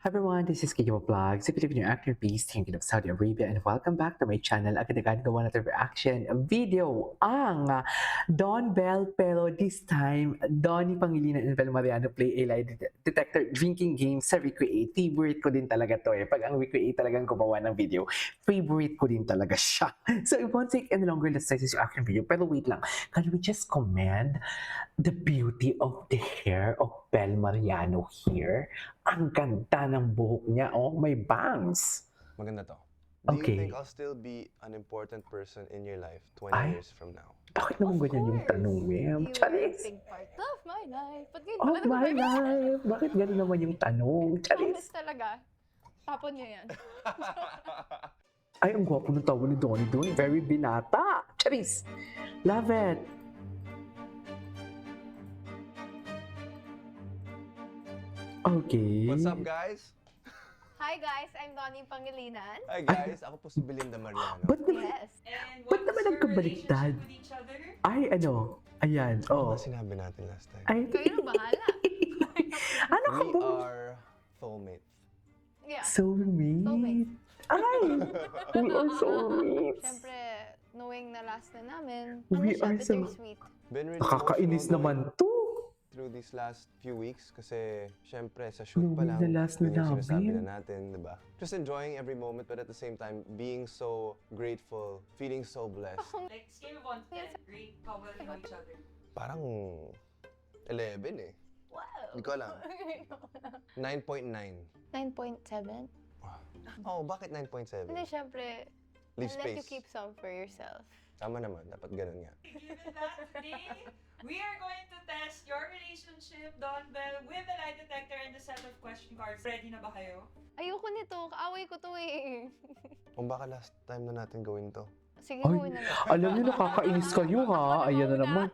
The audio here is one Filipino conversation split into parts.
Hi everyone, this is Kiko Vlogs, a Filipino actor based in Kingdom of Saudi Arabia, and welcome back to my channel. Agad-agad gawa natin reaction video ang Don Bell, pero this time, Donnie Pangilinan and Bel Mariano play a lie detector drinking game sa Recreate. Favorite ko din talaga to eh. Pag ang Recreate talagang gumawa ng video, favorite ko din talaga siya. So it won't take any longer, let's start this reaction video. Pero wait lang, can we just comment the beauty of the hair of Bel Mariano here? Ang ganda ng buhok niya, oh, may bangs. Maganda to. Do you Okay. think I'll still be an important person in your life 20 Ay. years from now? Bakit naman ganyan yung tanong, ma'am? You were a Charis! big part of my life. Ba't ganyan? Of my life! Bakit ganun naman yung tanong? Promise Charis! talaga. Tapon niyo yan. Ay, ang gwapo ng tawa ni Donnie doon. Very binata. Charis! Love it! Okay. What's up, guys? Hi guys, I'm Donnie Pangilinan. Hi, guys. Ako po si Belinda Mariano. Ba't naman, Yes. And Ba't what's naman your nagkabaliktad? relationship with each other? ay, ano? Ayan, Ano oh. ba sinabi natin last time? Ay, Kayo na bahala. ano ka We ba? are soulmates. Yeah. Soulmate. Soulmate. Ay! We are soulmates. Siyempre, knowing na last na namin, We ano siya, are so- bittersweet. Been really Nakakainis emotional naman going to. through these last few weeks kasi syempre sa shoot pa Nung lang nilalas na yun yung sinasabi namin. na natin, di ba? Just enjoying every moment but at the same time being so grateful, feeling so blessed. Like, scale of 1 to 10, rate how well you know each other. Parang 11 eh. Wow. Hindi ko alam. 9.9. 9.7? Oh, bakit 9.7? Hindi, syempre, Leave I'll let you space. keep some for yourself. Tama naman, dapat ganun nga. Given that today, we are going to test your relationship, Don Bell, with the lie detector and the set of question cards. Ready na ba kayo? Ayoko nito, kaaway ko to eh. Kung baka last time na natin gawin to. Sige, Ay, gawin na lang. alam niyo, nakakainis kayo ha. Ayan na naman.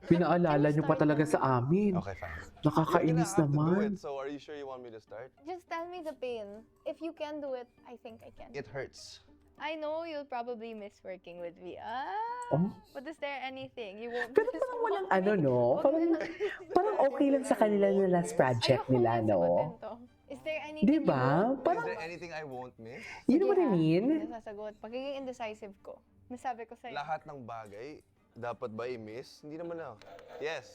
Pinaalala niyo pa talaga sa amin. Okay, fine. Nakakainis You're gonna have to do naman. it, so are you sure you want me to start? Just tell me the pain. If you can do it, I think I can. It hurts. I know you'll probably miss working with me. Oh. But is there anything you won't Pero miss parang walang about ano, me? no? Wag Parang, mo na- parang okay lang sa kanila na last project Ayoko nila, nga no? sagutin to. Is there anything Di you ba? won't- Is Parang, there anything I won't miss? you know what I Sige, ha? mean? Hindi sasagot. Pagiging indecisive ko. Nasabi ko sa'yo. Lahat ng bagay, dapat ba i-miss? Hindi naman na. Yes.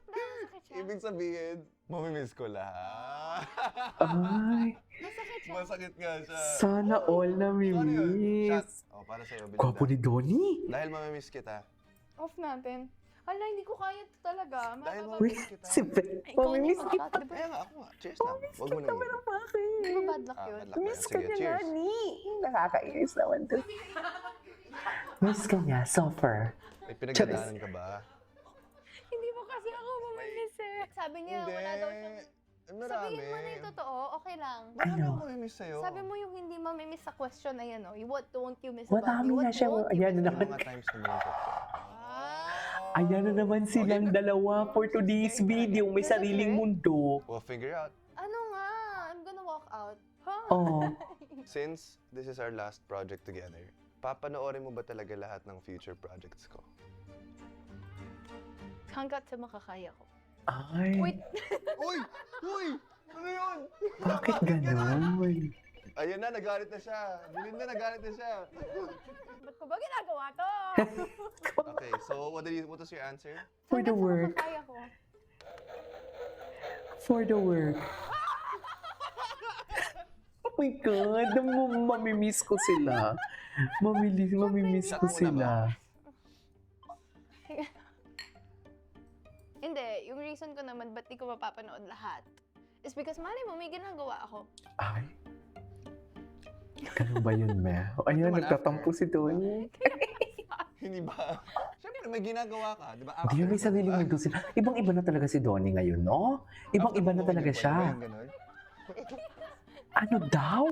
Masakit siya. Ibig sabihin, mamimiss ko lahat. Ay, Masakit siya. Masakit nga siya. sana all na Ano yun? Shot. miss. Oh, para sa'yo, Gwapo ni Belinda. Donnie. Dahil mamimiss kita. Off natin. Hala, hindi ko kaya ito talaga. Dahil Uy, mamimiss kita. si Beth. Ikaw na Mamimiss yung kita. mag-shot, di ba? Kaya nga, ako nga. Cheers na. Huwag mo na Kita yun. bakit? Di ba bad luck Ah, yun? bad luck. Miss Sige, ka niya, cheers. Nani. Nakakainis naman to. Miss ka niya, suffer. May pinagdadaanan ka ba? Hindi mo kasi ako mamimiss eh. Sabi niya, wala daw siyang... Marami. Sabihin mo na yung totoo, okay lang. Wala Ano? akong mamimiss sa'yo. Sabi mo yung hindi mamimiss sa question na yan, oh. What don't you miss about Madami me? na What siya. won't you Ayan miss na Yung naman. mga times na binukot ko. Ah. Ayan na naman silang dalawa for today's video. May sariling mundo. We'll figure out. Ano nga? I'm gonna walk out. Huh? Oh. Since this is our last project together, papanoorin mo ba talaga lahat ng future projects ko? Hanggat sa makakaya ko. Ay. Wait. Uy! Uy! Ano yun? Bakit ganun? Ayun na, nagalit na siya. Bilin na, nagalit na siya. Ba't ko ba ginagawa to? Okay, so what was your answer? For the Hanggat sa work. makakaya ko. For the work. Oh my God, mamimiss ko sila. Mamimiss ko sila. Hindi, yung reason ko naman ba't di ko mapapanood lahat is because malay mo, may ginagawa ako. Ay. Ganun ba yun, me? Ayun, naman nagtatampo si Tony. Hindi ba? Siyempre, may ginagawa ka, di ba? Hindi may sariling mundo sila. Ibang-iba na talaga si Donnie ngayon, no? Ibang-iba na talaga siya. Ano daw?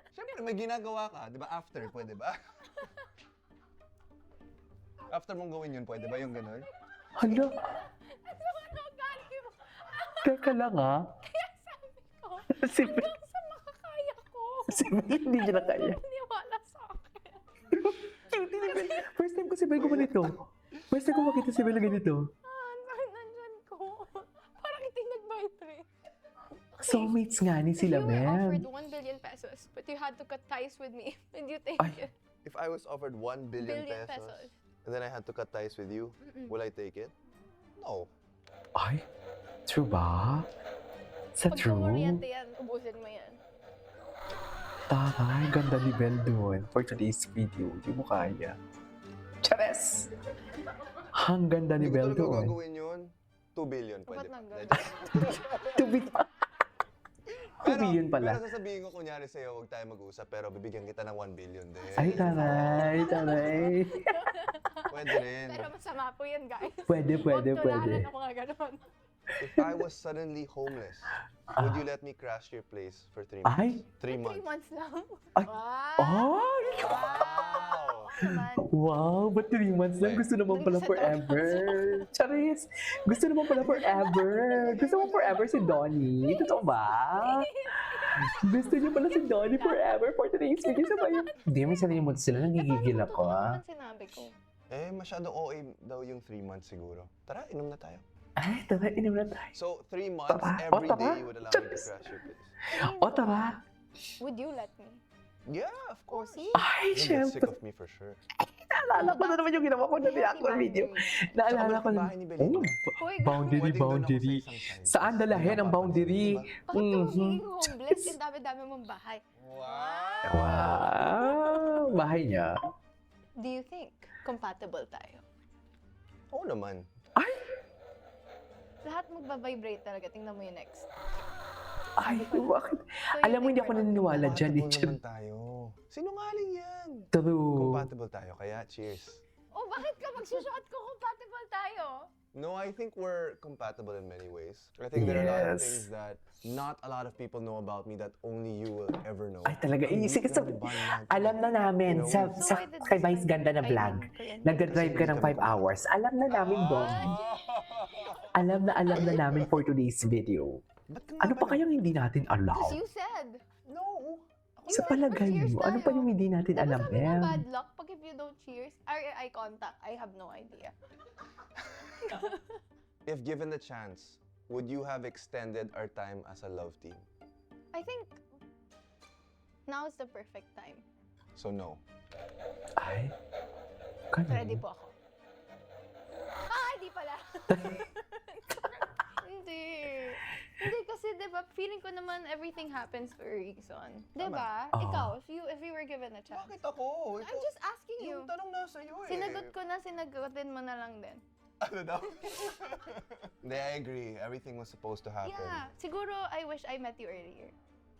Siyempre, may ginagawa ka, di ba? After, pwede ba? After mong gawin yun, pwede ba yung gano'n? Hala, Ano ugali mo? teka lang ah. Kaya sabi ko, Si hanggang sa makakaya ko. Si Bel, hindi niya na kaya. Niwala sa akin. Cutie ni Bel. First time ko si Bel gumanito. First time ko makita si Bel ganito. Ah, ang sakit by 3. Soulmates nga ni If sila, you were offered Mel. 1 billion pesos, but you had to cut ties with me, would you take Ay. it? If I was offered 1 billion, Billion pesos, pesos. and then I had to cut ties with you, will I take it? No. Ay, true ba? Sa Pag true? kuryente yan, ubusin mo yan. Taray, ganda ni Bel doon for today's video. Di mo kaya. Chares! Ang ganda ni Hindi ko Bel talaga doon. gagawin yun. 2 billion, pwede. Ba't nang Tubig pa. 2 billion pala. Pero sasabihin ko, kunyari sa'yo, huwag tayo mag-usap, pero bibigyan kita ng 1 billion din. Ay, taray, taray. Pwede rin. Pero masama po yan, guys. Pwede, pwede, Huwag pwede. tularan ang mga ganon. If I was suddenly homeless, would you let me crash your place for 3 months? Ay. 3 3 months. months lang. Ay. Wow! Ay! Wow! Naman. Wow, ba't 3 months lang? Gusto naman pala Gusto forever. Charis! Gusto naman pala forever. Gusto mo forever si Donnie. Totoo ba? Gusto niyo pala si Donnie forever for today's video. Sabay yun. Hindi, may sarili mo sila. Nagigigil ako, Ano ah. naman sinabi ko? Eh, masyadong OA daw yung 3 months siguro. Tara, inom na tayo. Ay, tara, inom na tayo. So, 3 months, Tara. every O, tara. day you would allow me to Charis. crash your place. O, tara. Would you let me? Yeah, of Oh, course. see? Ay, You'll get sick syempre. of me for sure. Naalala ko na naman yung ginawa ko na reaction video. Naalala ko na. bahay ni Belinda. Oh, Hoy, boundary, Pwedeng doon ako sa boundary. isang side. Saan dalahin ang boundary? bakit ka Mhm. magiging homeless? Ang dami-dami mong bahay. Wow! Wow! Bahay niya. Do you think compatible tayo? Oo naman. Ay! Lahat magbabibrate talaga. Tingnan mo yung next. Ay, bakit? So, you Alam mo, think hindi ako we're not naniniwala dyan. Compatible naman tayo. Sinungaling yan. True. Compatible tayo, kaya cheers. Oh, bakit ka magsusuot ko compatible tayo? No, I think we're compatible in many ways. I think there are a lot of Yes. things that not a lot of people know about me that only you will ever know. Ay, talaga. Ang Sige, deep sa, ng bond natin. alam na namin You know, sa, it's- sa why did kay this Vice one- Ganda na I vlog. mean, kuryente. Nagdadrive ka ng 5 hours. Alam na namin doon. Alam na namin for today's video. Ba't ka nga Ano ba pa kayang hindi natin Because alam? you said. No. Sa palagay mo, ano pa yung hindi natin Diba alam, sabi mo Mel? bad luck pag if you don't cheers? Or eye contact? I have no idea. If given the chance, would you have extended our time as a love team? I think now is the perfect time. So no. Ay, ganun. Ready po ako. Ah, hindi pala. Hindi. Hindi kasi 'di ba feeling ko naman everything happens for a reason. 'Di ba? Tama. Ikaw, if you were given a chance. Bakit ako? I'm just asking you. Yung tanong nasa iyo eh. Sinagot ko na, sinagutin mo na lang din. Ano daw? Hindi, I agree. Everything was supposed to happen. Yeah, siguro I wish I met you earlier.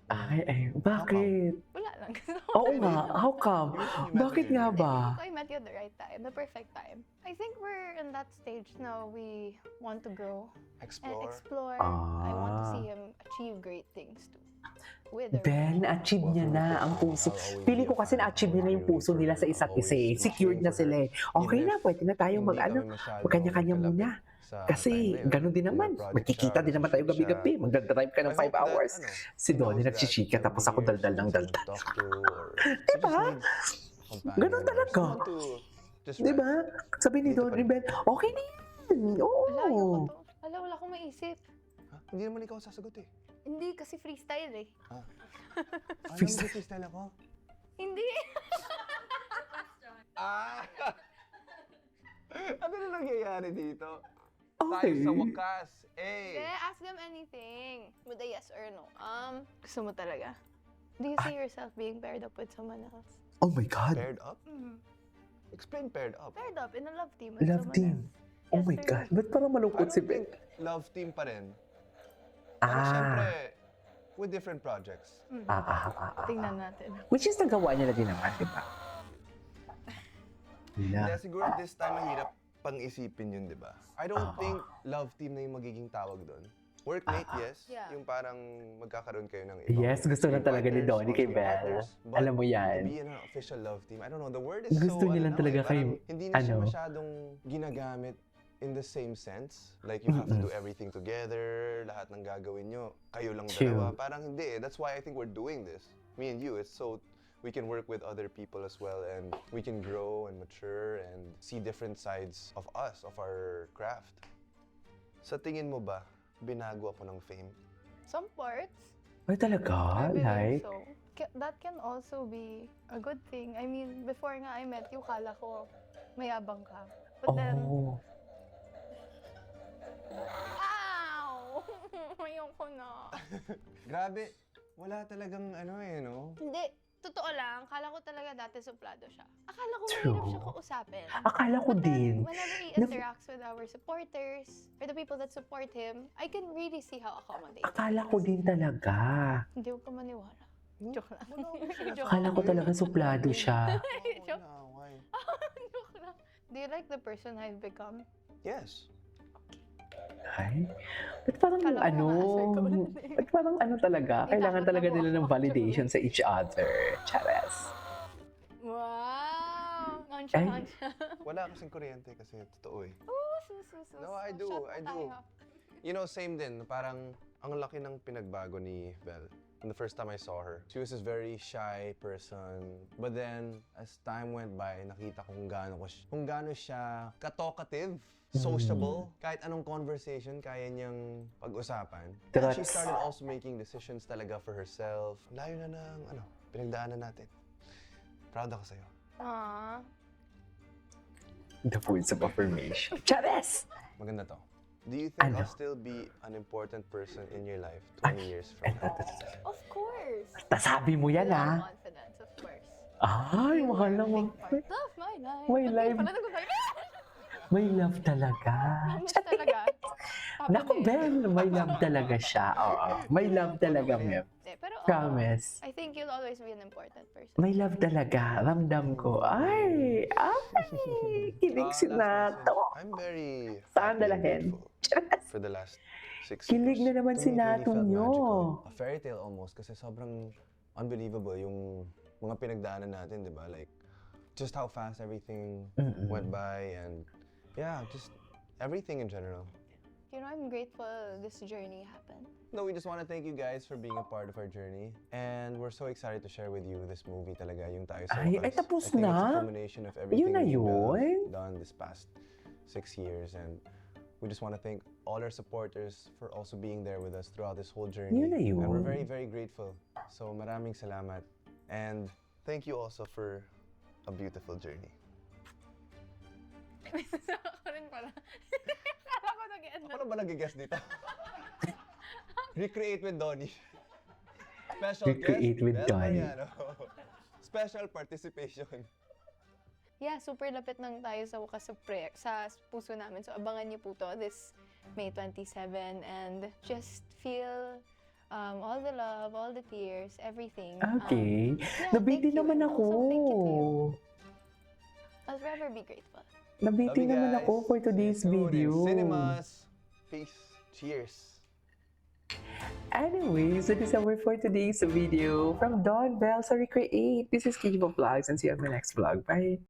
Ay, bakit? Wala lang. Oo nga, how come? Bakit nga ba? I met you at the right time, the perfect time. I think we're in that stage now. We want to grow and Explore. explore. I want to Ah. see him achieve great things too. With or Ben, na-achieve niya na ang puso. Feeling ko kasi na-achieve niya na yung puso nila sa isa't isa eh. Secured na sila eh. Okay na, pwede na tayong mag-kanya-kanya muna. Kasi gano'n din naman. Magkikita din naman tayo gabi-gabi. Magdadrive ka ng 5 hours. Si Donnie nagchichika tapos ako daldal ng daldal. Diba? Ganun talaga. Diba? Sabi ni Donnie, Ben, okay na yan. Wala, ayoko Oo. to. Wala akong maisip. Hindi naman ikaw sasagot eh. Hindi, kasi freestyle eh. Alam mo Freestyle. freestyle ako? Hindi. Ah! Ano na nangyayari dito? Tayo Okay. sa wakas. Eh. Ask them anything. With a yes or no. Gusto mo talaga? Do you see yourself being paired up with someone else? Oh my God. Paired up? Explain paired up. Paired up in a love team with Love someone team. else. Oh Yes my or God. no? Ba't parang I malungkot don't si Ben? think love team pa rin. Pero syempre, with different projects. Tingnan natin. Which is nagawa niya na din naman, di ba? Kaya Yeah. siguro this time mahirap pang-isipin yun, di ba? I don't think love team na yung magiging tawag doon. Workmate, yes. Yeah. Yung parang magkakaroon kayo ng ibang Yes, gusto na talaga ni partners, Donnie kay constant Belle. partners. But Alam mo to yan. be in an official love team, I don't know, the word is Gusto so, niya lang talaga parang kay- hindi na siya ano? masyadong ginagamit in the same sense. Like, you have to do everything together, lahat ng gagawin nyo, kayo lang True. dalawa. Parang hindi eh. That's why I think we're doing this. Me and you, it's so we can work with other people as well and we can grow and mature and see different sides of us, of our craft. Sa tingin mo ba, binago ako ng fame. Some parts, Ay, talaga? I believe Like? so. That can also be a good thing. I mean, before nga I met you, kala ko mayabang ka. But then, Oh. ow! Ayoko na. Grabe, wala talagang ano no? Hindi, totoo lang. Kala ko talaga dati suplado siya. Akala ko True. mahirap siya kausapin. Akala ko But then, din. whenever he interacts with our supporters, or the people that support him, I can really see how accommodating. Akala ko din talaga. Hindi ko maniwala. Joke lang. Joke Akala ko lang. talaga suplado siya. Joke. Why? Joke lang. Do you like the person I've become? Yes. Ay, ba't parang Kala ko ano, mga-answer ko na ba't parang ano talaga, May kailangan takot talaga ako. nila ng validation sa each other. Chares. Wow! Nonchalant siya. Wala kasing kuryente kasi totoo eh. Oh, sus. No, I do, Shot I na do. tayo. You know, same din. Parang ang laki ng pinagbago ni Belle. When the first time I saw her, she was this very shy person. But then, as time went by, nakita ko kung gaano siya ka-talkative, sociable. Kahit anong conversation, kaya niyang pag-usapan. And she That's- started also making decisions talaga for herself. Layo na ng pinagdaanan natin. Proud ako sa'yo. Aww. The words of affirmation. Chares! Maganda to. Do you think Ano? I'll still be an important person in your life 20 years from now? Of course. Nasabi mo yan With all ah. confidence, of course. Ay, mahal You are a naman. big part of my life. My Ba't di life. pala nagsasabi? May love talaga. Promise talaga. Papa Naku, Nick. Ben, may love talaga siya. Oo, may love talaga, Mem. Hindi, pero Promise. I think you'll always be an important person. May love talaga. Ramdam ko. Ay, kilig si Nato. I'm very Saan happy and dalahin? grateful for the last 6 Kilig years. na naman To si me, it really Nato felt nyo. magical. A fairy tale almost kasi sobrang unbelievable yung mga pinagdaanan natin, di ba? Like, just how fast everything went by and yeah, just everything in general. You know, I'm grateful this journey happened. No, we just want to thank you guys for being a part of our journey. And we're so excited to share with you this movie talaga, yung Tayo sa Ay, Wakas. tapos I think it's na? a culmination of everything Yun na we've yun? done this past 6 years. And we just want to thank all our supporters for also being there with us throughout this whole journey. Yun na And we're yun. very, very grateful. So maraming salamat. And thank you also for a beautiful journey. Ako rin pala. Kala ko nag-end na. Ano ba nag-guess dito? Recreate with Donnie. Special Recreate guest, with Belle Donnie. Mariano. Special participation. Yeah, super lapit ng tayo sa wakas sa puso namin. So abangan niyo po to this May 27 and just feel all the love, all the tears, everything. Okay. Yeah, Nabiti thank you. naman And ako. also, thank you to you. I'll forever be grateful. Nabiti Love you naman guys. ako for See you today's soon in video. Cinemas. Peace. Cheers. Anyways, that is our for today's video from Don Bell sa Recreate. This is Kijibo Vlogs and see you on my next vlog. Bye!